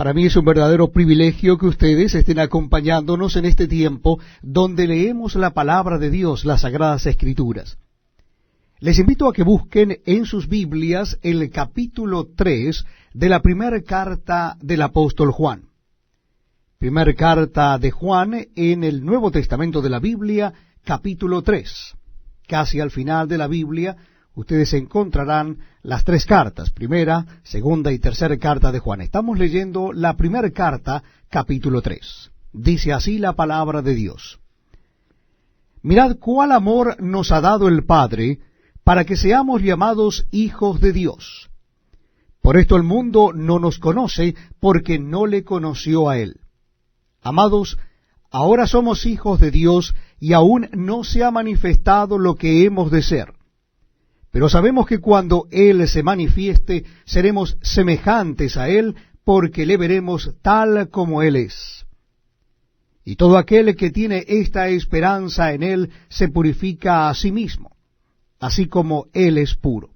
Para mí es un verdadero privilegio que ustedes estén acompañándonos en este tiempo donde leemos la palabra de Dios, las Sagradas Escrituras. Les invito a que busquen en sus Biblias el capítulo 3 de la primera carta del apóstol Juan. Primera carta de Juan en el Nuevo Testamento de la Biblia, capítulo 3. Casi al final de la Biblia, ustedes encontrarán las tres cartas, primera, segunda y tercera carta de Juan. Estamos leyendo la primera carta, capítulo 3. Dice así la palabra de Dios. Mirad cuál amor nos ha dado el Padre, para que seamos llamados hijos de Dios. Por esto el mundo no nos conoce, porque no le conoció a Él. Amados, ahora somos hijos de Dios, y aún no se ha manifestado lo que hemos de ser. Pero sabemos que cuando Él se manifieste, seremos semejantes a Él, porque le veremos tal como Él es. Y todo aquel que tiene esta esperanza en Él se purifica a sí mismo, así como Él es puro.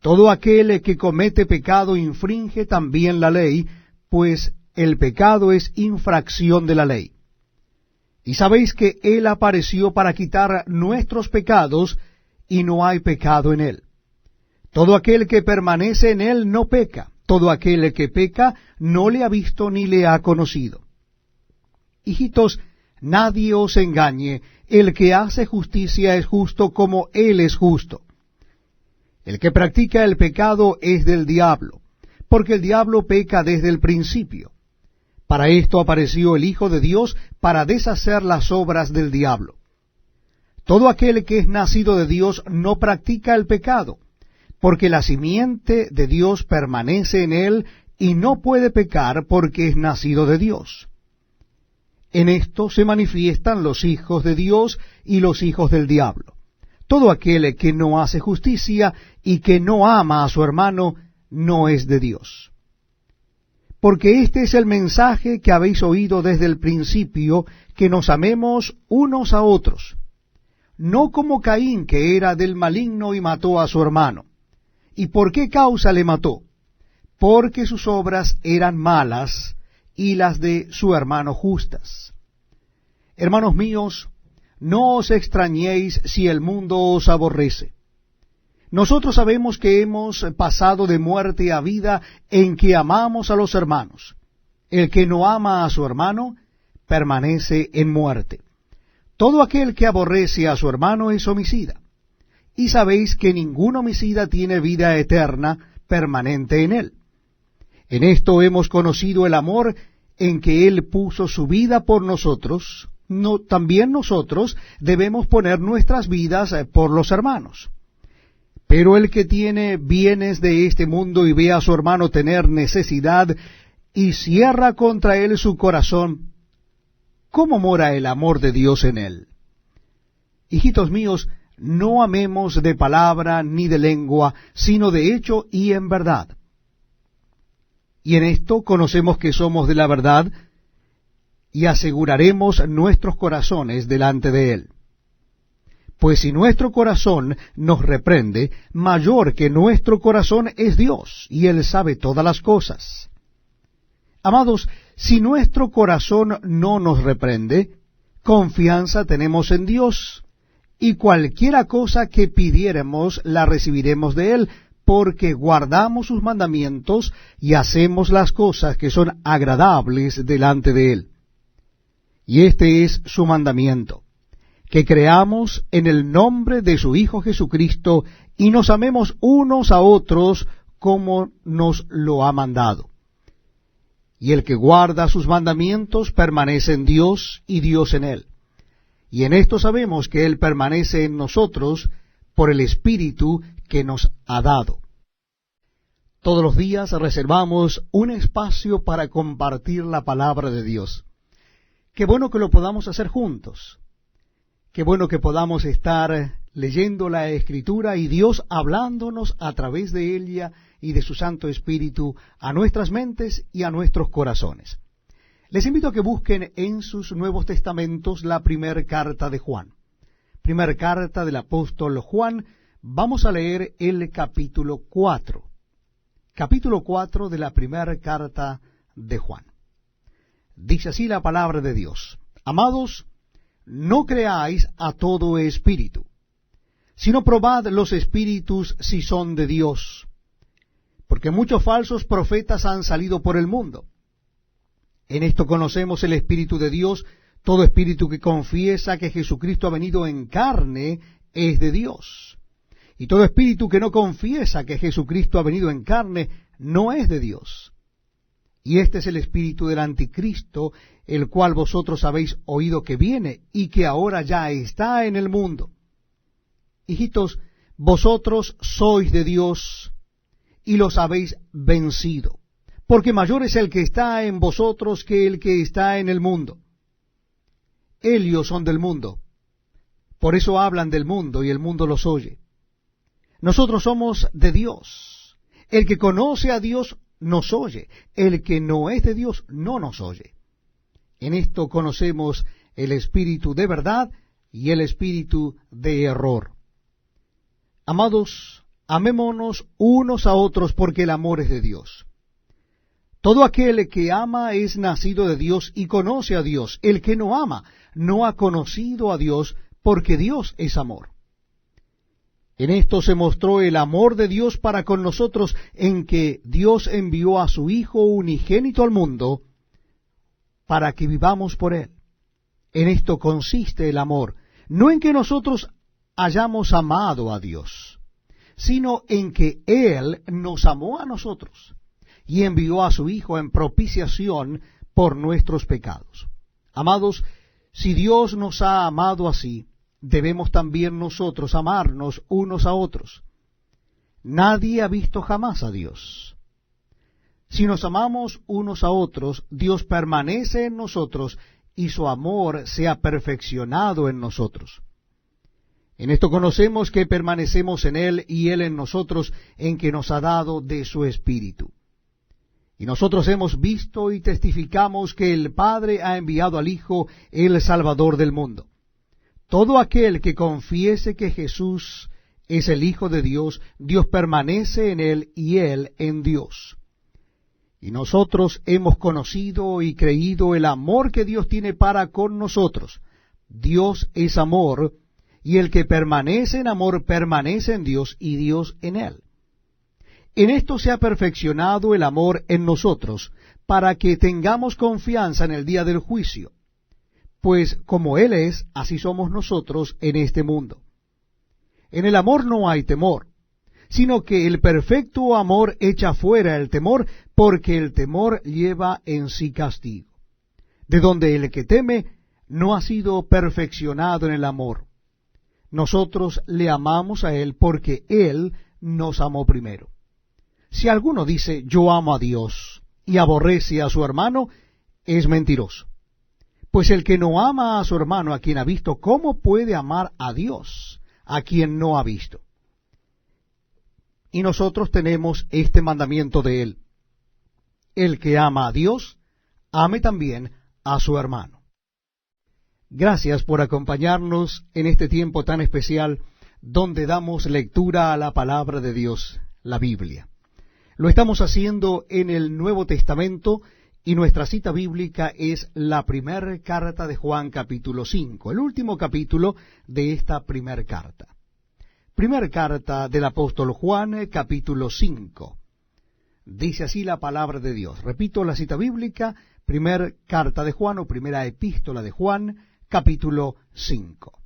Todo aquel que comete pecado infringe también la ley, pues el pecado es infracción de la ley. Y sabéis que Él apareció para quitar nuestros pecados, y no hay pecado en Él. Todo aquel que permanece en Él no peca. Todo aquel que peca no le ha visto ni le ha conocido. Hijitos, nadie os engañe. El que hace justicia es justo como Él es justo. El que practica el pecado es del diablo, porque el diablo peca desde el principio. Para esto apareció el Hijo de Dios, para deshacer las obras del diablo. Todo aquel que es nacido de Dios no practica el pecado, porque la simiente de Dios permanece en él y no puede pecar porque es nacido de Dios. En esto se manifiestan los hijos de Dios y los hijos del diablo. Todo aquel que no hace justicia y que no ama a su hermano no es de Dios. Porque este es el mensaje que habéis oído desde el principio, que nos amemos unos a otros. No como Caín, que era del maligno y mató a su hermano. ¿Y por qué causa le mató? Porque sus obras eran malas y las de su hermano justas. Hermanos míos, no os extrañéis si el mundo os aborrece. Nosotros sabemos que hemos pasado de muerte a vida en que amamos a los hermanos. El que no ama a su hermano permanece en muerte. Todo aquel que aborrece a su hermano es homicida. Y sabéis que ningún homicida tiene vida eterna permanente en él. En esto hemos conocido el amor en que Él puso su vida por nosotros. También nosotros debemos poner nuestras vidas por los hermanos. Pero el que tiene bienes de este mundo y ve a su hermano tener necesidad y cierra contra él su corazón, ¿cómo mora el amor de Dios en él? Hijitos míos, no amemos de palabra ni de lengua, sino de hecho y en verdad. Y en esto conocemos que somos de la verdad, y aseguraremos nuestros corazones delante de Él. Pues si nuestro corazón nos reprende, mayor que nuestro corazón es Dios, y Él sabe todas las cosas. Amados, si nuestro corazón no nos reprende, confianza tenemos en Dios, y cualquiera cosa que pidiéremos la recibiremos de Él, porque guardamos sus mandamientos y hacemos las cosas que son agradables delante de Él. Y este es su mandamiento, que creamos en el nombre de su Hijo Jesucristo y nos amemos unos a otros como nos lo ha mandado. Y el que guarda sus mandamientos permanece en Dios y Dios en él. Y en esto sabemos que Él permanece en nosotros por el Espíritu que nos ha dado. Todos los días reservamos un espacio para compartir la palabra de Dios. Qué bueno que lo podamos hacer juntos. Qué bueno que podamos estar leyendo la Escritura y Dios hablándonos a través de ella y de su Santo Espíritu a nuestras mentes y a nuestros corazones. Les invito a que busquen en sus Nuevos Testamentos la primera carta de Juan. Primera carta del apóstol Juan. Vamos a leer el capítulo 4. Capítulo 4 de la primera carta de Juan. Dice así la palabra de Dios: Amados, no creáis a todo espíritu, sino probad los espíritus si son de Dios, porque muchos falsos profetas han salido por el mundo. En esto conocemos el Espíritu de Dios. Todo espíritu que confiesa que Jesucristo ha venido en carne es de Dios. Y todo espíritu que no confiesa que Jesucristo ha venido en carne no es de Dios. Y este es el espíritu del anticristo, el cual vosotros habéis oído que viene y que ahora ya está en el mundo. Hijitos, vosotros sois de Dios y los habéis vencido, porque mayor es el que está en vosotros que el que está en el mundo. Ellos son del mundo, por eso hablan del mundo y el mundo los oye. Nosotros somos de Dios. El que conoce a Dios nos oye, el que no es de Dios no nos oye. En esto conocemos el espíritu de verdad y el espíritu de error. Amados, amémonos unos a otros, porque el amor es de Dios. Todo aquel que ama es nacido de Dios y conoce a Dios. El que no ama no ha conocido a Dios, porque Dios es amor. En esto se mostró el amor de Dios para con nosotros, en que Dios envió a su Hijo unigénito al mundo, para que vivamos por él. En esto consiste el amor, no en que nosotros hayamos amado a Dios, sino en que Él nos amó a nosotros y envió a su Hijo en propiciación por nuestros pecados. Amados, si Dios nos ha amado así, debemos también nosotros amarnos unos a otros. Nadie ha visto jamás a Dios. Si nos amamos unos a otros, Dios permanece en nosotros y su amor se ha perfeccionado en nosotros. En esto conocemos que permanecemos en Él y Él en nosotros, en que nos ha dado de su Espíritu. Y nosotros hemos visto y testificamos que el Padre ha enviado al Hijo, el Salvador del mundo. Todo aquel que confiese que Jesús es el Hijo de Dios, Dios permanece en Él y Él en Dios. Y nosotros hemos conocido y creído el amor que Dios tiene para con nosotros. Dios es amor, y el que permanece en amor permanece en Dios y Dios en él. En esto se ha perfeccionado el amor en nosotros, para que tengamos confianza en el día del juicio. Pues como Él es, así somos nosotros en este mundo. En el amor no hay temor, sino que el perfecto amor echa fuera el temor, porque el temor lleva en sí castigo. De donde el que teme no ha sido perfeccionado en el amor. Nosotros le amamos a Él porque Él nos amó primero. Si alguno dice, yo amo a Dios, y aborrece a su hermano, es mentiroso. Pues el que no ama a su hermano a quien ha visto, ¿cómo puede amar a Dios a quien no ha visto? Y nosotros tenemos este mandamiento de Él: el que ama a Dios, ame también a su hermano. Gracias por acompañarnos en este tiempo tan especial, donde damos lectura a la palabra de Dios, la Biblia. Lo estamos haciendo en el Nuevo Testamento, y nuestra cita bíblica es la primera carta de Juan, capítulo 5, el último capítulo de esta primera carta. Primera carta del apóstol Juan, capítulo 5. Dice así la palabra de Dios. Repito la cita bíblica: primera carta de Juan, o primera epístola de Juan, capítulo 5.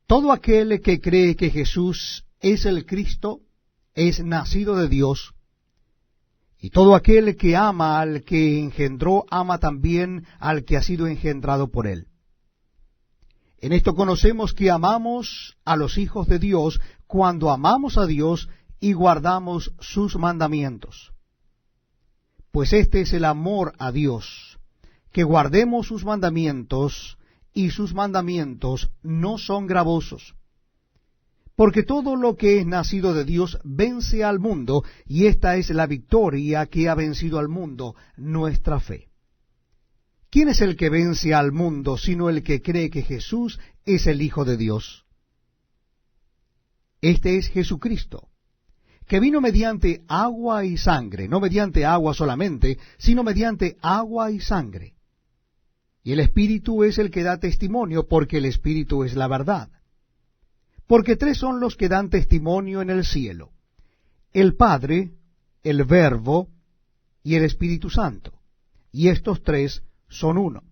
Todo aquel que cree que Jesús es el Cristo es nacido de Dios, y todo aquel que ama al que engendró, ama también al que ha sido engendrado por él. En esto conocemos que amamos a los hijos de Dios, cuando amamos a Dios y guardamos sus mandamientos. Pues este es el amor a Dios, que guardemos sus mandamientos, y sus mandamientos no son gravosos. Porque todo lo que es nacido de Dios vence al mundo, y esta es la victoria que ha vencido al mundo, nuestra fe. ¿Quién es el que vence al mundo, sino el que cree que Jesús es el Hijo de Dios? Este es Jesucristo, que vino mediante agua y sangre, no mediante agua solamente, sino mediante agua y sangre. Y el Espíritu es el que da testimonio, porque el Espíritu es la verdad. Porque tres son los que dan testimonio en el cielo: el Padre, el Verbo y el Espíritu Santo. Y estos tres son uno.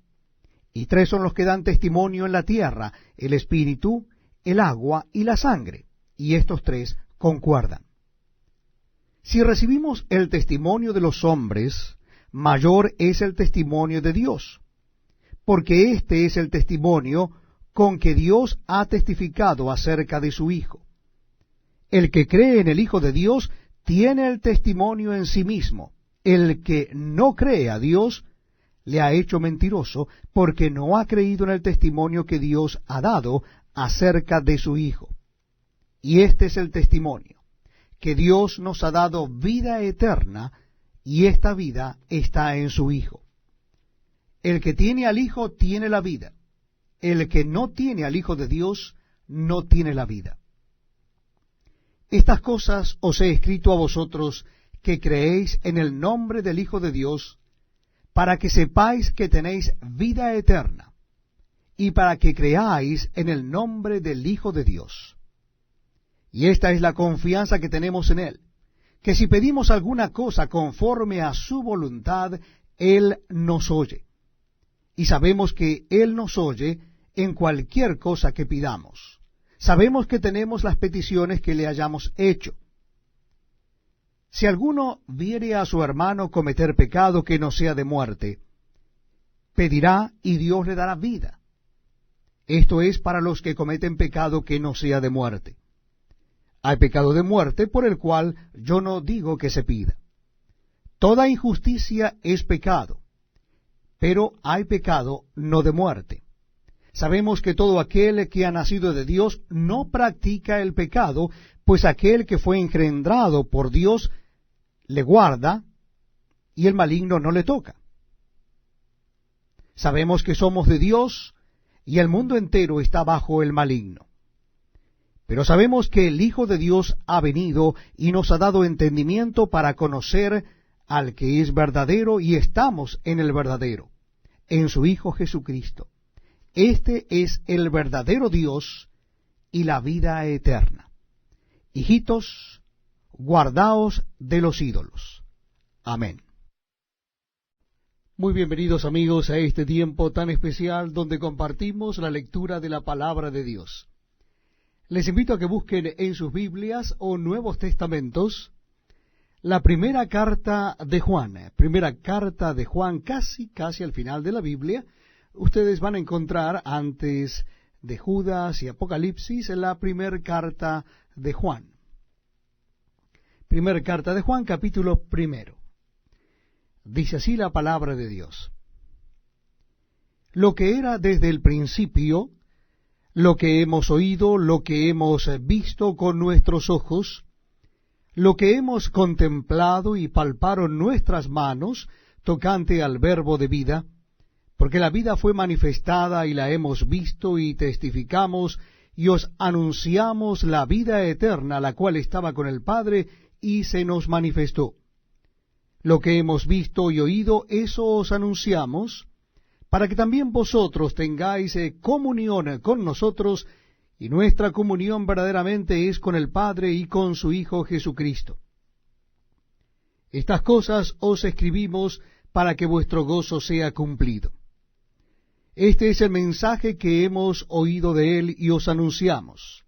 Y tres son los que dan testimonio en la tierra: el Espíritu, el agua y la sangre. Y estos tres concuerdan. Si recibimos el testimonio de los hombres, mayor es el testimonio de Dios, porque este es el testimonio con que Dios ha testificado acerca de su Hijo. El que cree en el Hijo de Dios tiene el testimonio en sí mismo. El que no cree a Dios le ha hecho mentiroso, porque no ha creído en el testimonio que Dios ha dado acerca de su Hijo. Y este es el testimonio, que Dios nos ha dado vida eterna, y esta vida está en su Hijo. El que tiene al Hijo tiene la vida. El que no tiene al Hijo de Dios no tiene la vida. Estas cosas os he escrito a vosotros que creéis en el nombre del Hijo de Dios, para que sepáis que tenéis vida eterna, y para que creáis en el nombre del Hijo de Dios. Y esta es la confianza que tenemos en Él, que si pedimos alguna cosa conforme a su voluntad, Él nos oye. Y sabemos que Él nos oye en cualquier cosa que pidamos. Sabemos que tenemos las peticiones que le hayamos hecho. Si alguno viere a su hermano cometer pecado que no sea de muerte, pedirá y Dios le dará vida. Esto es para los que cometen pecado que no sea de muerte. Hay pecado de muerte por el cual yo no digo que se pida. Toda injusticia es pecado, pero hay pecado no de muerte. Sabemos que todo aquel que ha nacido de Dios no practica el pecado, pues aquel que fue engendrado por Dios le guarda, y el maligno no le toca. Sabemos que somos de Dios, y el mundo entero está bajo el maligno. Pero sabemos que el Hijo de Dios ha venido y nos ha dado entendimiento para conocer al que es verdadero, y estamos en el verdadero, en su Hijo Jesucristo. Este es el verdadero Dios y la vida eterna. Hijitos, guardaos de los ídolos. Amén. Muy bienvenidos, amigos, a este tiempo tan especial donde compartimos la lectura de la palabra de Dios. Les invito a que busquen en sus Biblias o Nuevos Testamentos la primera carta de Juan, casi al final de la Biblia. Ustedes van a encontrar antes de Judas y Apocalipsis la primera carta de Juan. Primera carta de Juan, capítulo 1. Dice así la palabra de Dios: Lo que era desde el principio, lo que hemos oído, lo que hemos visto con nuestros ojos, lo que hemos contemplado y palparon nuestras manos tocante al verbo de vida, porque la vida fue manifestada y la hemos visto y testificamos y os anunciamos la vida eterna, la cual estaba con el Padre y se nos manifestó. Lo que hemos visto y oído, eso os anunciamos, para que también vosotros tengáis comunión con nosotros, y nuestra comunión verdaderamente es con el Padre y con su Hijo Jesucristo. Estas cosas os escribimos para que vuestro gozo sea cumplido. Este es el mensaje que hemos oído de Él y os anunciamos.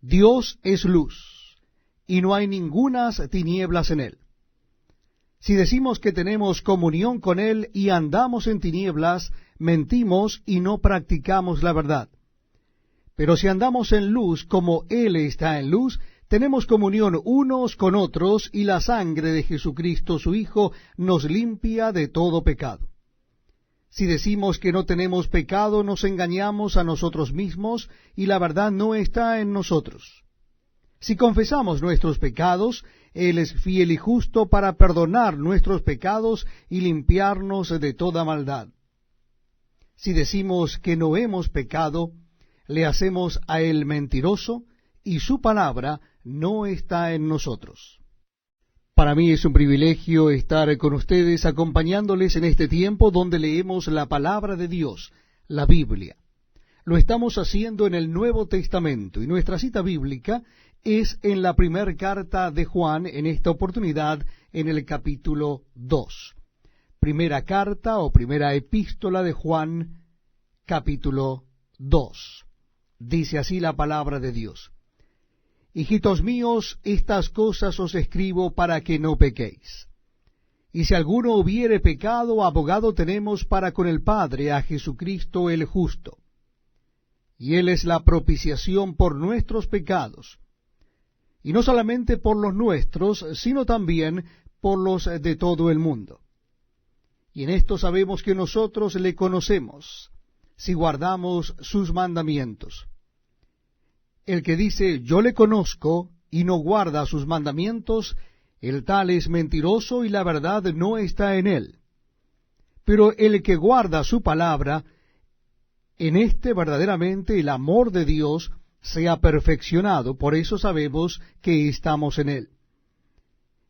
Dios es luz, y no hay ningunas tinieblas en Él. Si decimos que tenemos comunión con Él y andamos en tinieblas, mentimos y no practicamos la verdad. Pero si andamos en luz como Él está en luz, tenemos comunión unos con otros, y la sangre de Jesucristo su Hijo nos limpia de todo pecado. Si decimos que no tenemos pecado, nos engañamos a nosotros mismos, y la verdad no está en nosotros. Si confesamos nuestros pecados, Él es fiel y justo para perdonar nuestros pecados y limpiarnos de toda maldad. Si decimos que no hemos pecado, le hacemos a Él mentiroso, y su palabra no está en nosotros. Para mí es un privilegio estar con ustedes acompañándoles en este tiempo donde leemos la palabra de Dios, la Biblia. Lo estamos haciendo en el Nuevo Testamento y nuestra cita bíblica es en la primera carta de Juan, en esta oportunidad en el capítulo 2. Primera carta o primera epístola de Juan, capítulo 2. Dice así la palabra de Dios. Hijitos míos, estas cosas os escribo para que no pequéis. Y si alguno hubiere pecado, abogado tenemos para con el Padre, a Jesucristo el justo. Y Él es la propiciación por nuestros pecados, y no solamente por los nuestros, sino también por los de todo el mundo. Y en esto sabemos que nosotros le conocemos, si guardamos sus mandamientos. El que dice, yo le conozco, y no guarda sus mandamientos, el tal es mentiroso, y la verdad no está en él. Pero el que guarda su palabra, en este verdaderamente el amor de Dios se ha perfeccionado, por eso sabemos que estamos en él.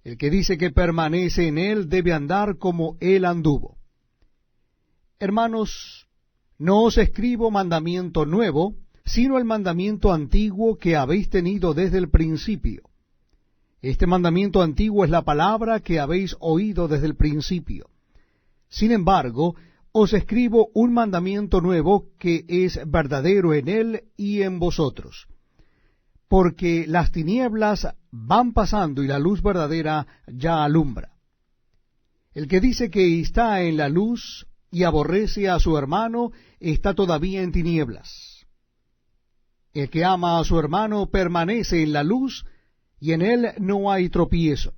El que dice que permanece en él debe andar como él anduvo. Hermanos, no os escribo mandamiento nuevo, sino el mandamiento antiguo que habéis tenido desde el principio. Este mandamiento antiguo es la palabra que habéis oído desde el principio. Sin embargo, os escribo un mandamiento nuevo que es verdadero en él y en vosotros. Porque las tinieblas van pasando y la luz verdadera ya alumbra. El que dice que está en la luz y aborrece a su hermano, está todavía en tinieblas. El que ama a su hermano permanece en la luz, y en él no hay tropiezo.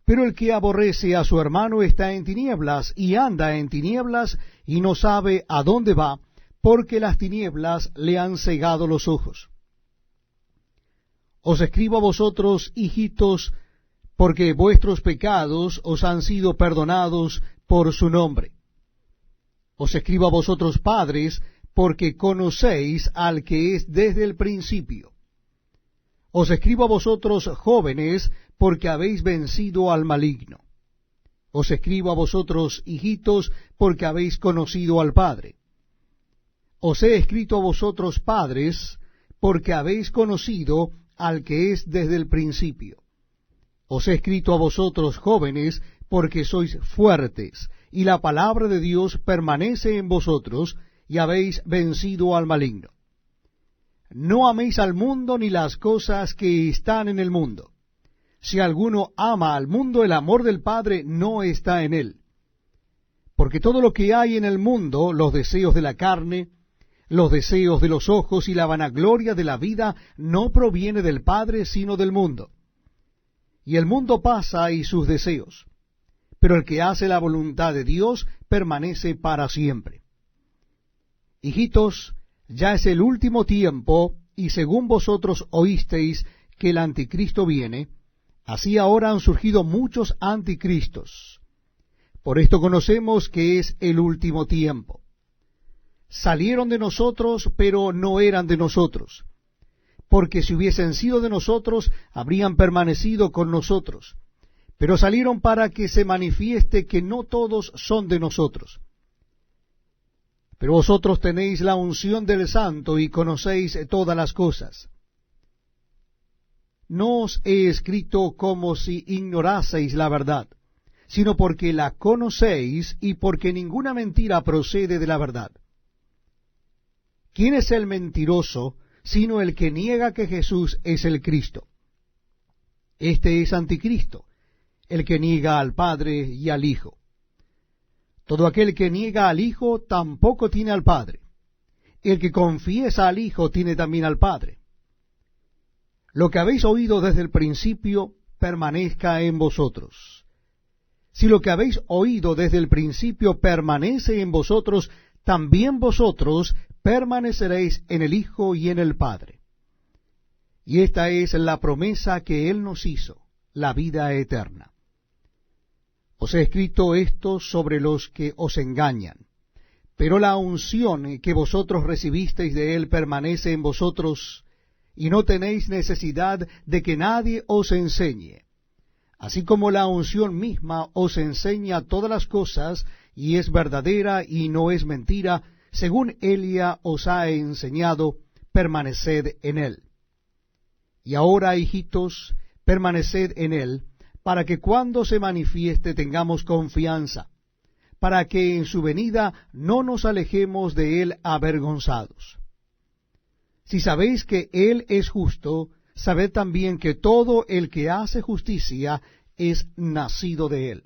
Pero el que aborrece a su hermano está en tinieblas, y anda en tinieblas, y no sabe a dónde va, porque las tinieblas le han cegado los ojos. Os escribo a vosotros, hijitos, porque vuestros pecados os han sido perdonados por su nombre. Os escribo a vosotros, padres, porque conocéis al que es desde el principio. Os escribo a vosotros, jóvenes, porque habéis vencido al maligno. Os escribo a vosotros, hijitos, porque habéis conocido al Padre. Os he escrito a vosotros, padres, porque habéis conocido al que es desde el principio. Os he escrito a vosotros, jóvenes, porque sois fuertes, y la palabra de Dios permanece en vosotros, y habéis vencido al maligno. No améis al mundo ni las cosas que están en el mundo. Si alguno ama al mundo, el amor del Padre no está en él. Porque todo lo que hay en el mundo, los deseos de la carne, los deseos de los ojos y la vanagloria de la vida, no proviene del Padre, sino del mundo. Y el mundo pasa y sus deseos, pero el que hace la voluntad de Dios permanece para siempre. Hijitos, ya es el último tiempo, y según vosotros oísteis que el anticristo viene, así ahora han surgido muchos anticristos. Por esto conocemos que es el último tiempo. Salieron de nosotros, pero no eran de nosotros, porque si hubiesen sido de nosotros, habrían permanecido con nosotros. Pero salieron para que se manifieste que no todos son de nosotros. Pero vosotros tenéis la unción del Santo y conocéis todas las cosas. No os he escrito como si ignoraseis la verdad, sino porque la conocéis y porque ninguna mentira procede de la verdad. ¿Quién es el mentiroso, sino el que niega que Jesús es el Cristo? Este es anticristo, el que niega al Padre y al Hijo. Todo aquel que niega al Hijo tampoco tiene al Padre. El que confiesa al Hijo tiene también al Padre. Lo que habéis oído desde el principio permanezca en vosotros. Si lo que habéis oído desde el principio permanece en vosotros, también vosotros permaneceréis en el Hijo y en el Padre. Y esta es la promesa que Él nos hizo, la vida eterna. Os he escrito esto sobre los que os engañan, pero la unción que vosotros recibisteis de Él permanece en vosotros, y no tenéis necesidad de que nadie os enseñe. Así como la unción misma os enseña todas las cosas, y es verdadera y no es mentira, según Elia os ha enseñado, permaneced en él. Y ahora, hijitos, permaneced en él, para que cuando se manifieste tengamos confianza, para que en su venida no nos alejemos de él avergonzados. Si sabéis que él es justo, sabed también que todo el que hace justicia es nacido de él.